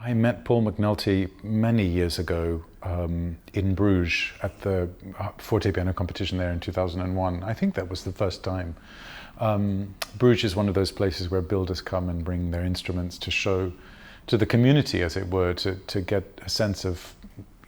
I met Paul McNulty many years ago in Bruges at the forte piano competition there in 2001. I think that was the first time. Bruges is one of those places where builders come and bring their instruments to show to the community, as it were, to get a sense of,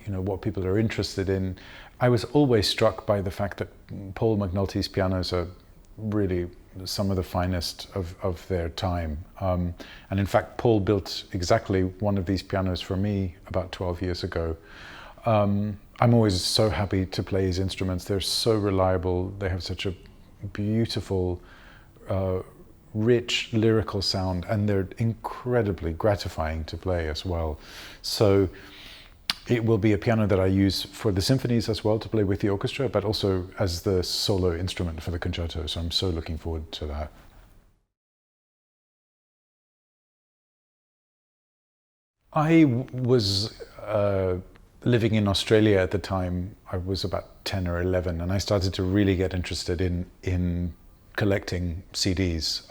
you know, what people are interested in. I was always struck by the fact that Paul McNulty's pianos are really some of the finest of their time. And in fact, Paul built exactly one of these pianos for me about 12 years ago. I'm always so happy to play his instruments. They're so reliable. They have such a beautiful, rich lyrical sound, and they're incredibly gratifying to play as well. So it will be a piano that I use for the symphonies as well, to play with the orchestra, but also as the solo instrument for the concerto. So I'm so looking forward to that. I was living in Australia at the time. I was about 10 or 11, and I started to really get interested in collecting CDs.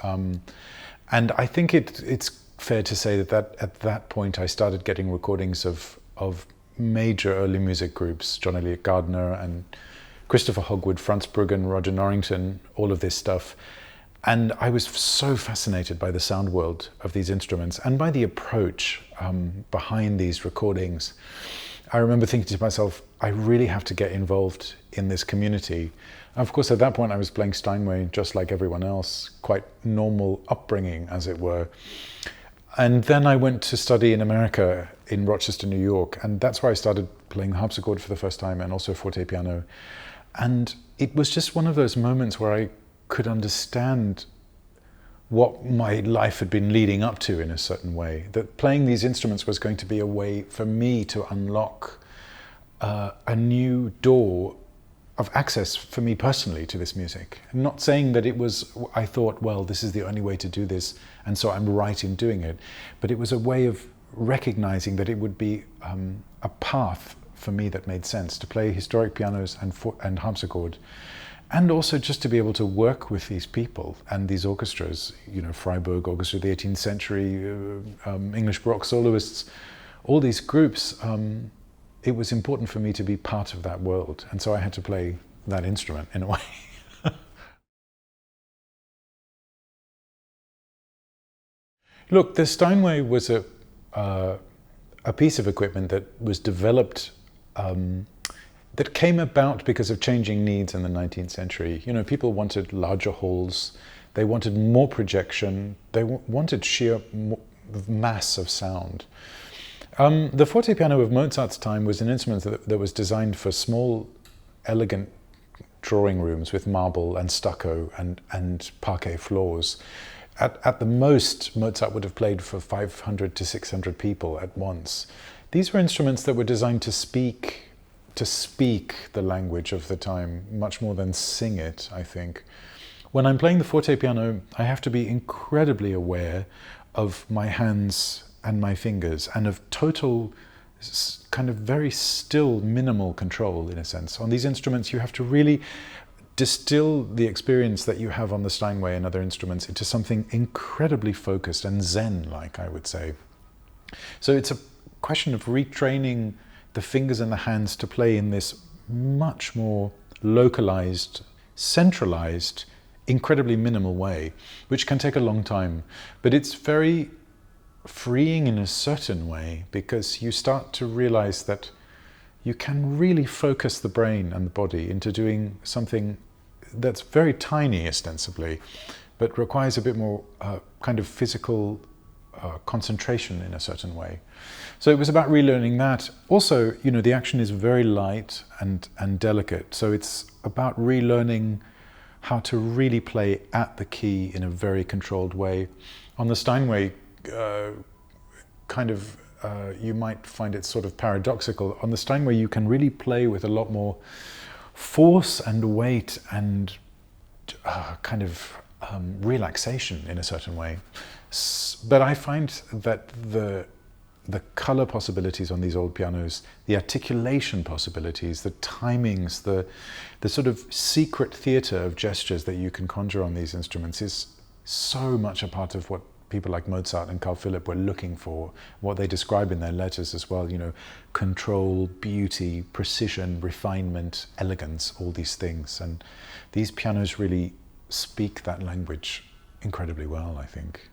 And I think it's fair to say that at that point I started getting recordings of major early music groups, John Eliot Gardner and Christopher Hogwood, Franz Bruggen, Roger Norrington, all of this stuff. And I was so fascinated by the sound world of these instruments and by the approach behind these recordings. I remember thinking to myself, I really have to get involved in this community. Of course, at that point I was playing Steinway just like everyone else, quite normal upbringing, as it were. And then I went to study in America, in Rochester, New York, and that's where I started playing the harpsichord for the first time, and also forte piano. And it was just one of those moments where I could understand what my life had been leading up to in a certain way, that playing these instruments was going to be a way for me to unlock a new door of access for me personally to this music. I'm not saying that it was, I thought, well, this is the only way to do this, and so I'm right in doing it. But it was a way of recognizing that it would be a path for me that made sense, to play historic pianos and harpsichord, and also just to be able to work with these people and these orchestras, you know, Freiburg Orchestra of the 18th century, English Baroque soloists, all these groups. It was important for me to be part of that world, and so I had to play that instrument in a way. Look, the Steinway was a piece of equipment that was developed, that came about because of changing needs in the 19th century. You know, people wanted larger halls, they wanted more projection, they wanted sheer mass of sound. The forte piano of Mozart's time was an instrument that was designed for small, elegant drawing rooms with marble and stucco and parquet floors. At the most, Mozart would have played for 500 to 600 people at once. These were instruments that were designed to speak the language of the time, much more than sing it, I think. When I'm playing the forte piano, I have to be incredibly aware of my hands and my fingers, and of total, kind of very still, minimal control, in a sense. On these instruments, you have to really distill the experience that you have on the Steinway and other instruments into something incredibly focused and Zen-like, I would say. So it's a question of retraining the fingers and the hands to play in this much more localized, centralized, incredibly minimal way, which can take a long time. But it's very freeing in a certain way, because you start to realize that you can really focus the brain and the body into doing something that's very tiny ostensibly, but requires a bit more kind of physical concentration in a certain way. So it was about relearning that. Also, you know, the action is very light and delicate, so it's about relearning how to really play at the key in a very controlled way. On the Steinway, you might find it sort of paradoxical. On the Steinway, you can really play with a lot more force and weight and relaxation in a certain way. But I find that the color possibilities on these old pianos, the articulation possibilities, the timings, the sort of secret theater of gestures that you can conjure on these instruments is so much a part of what people like Mozart and Carl Philipp were looking for, what they describe in their letters as well, you know, control, beauty, precision, refinement, elegance, all these things. And these pianos really speak that language incredibly well, I think.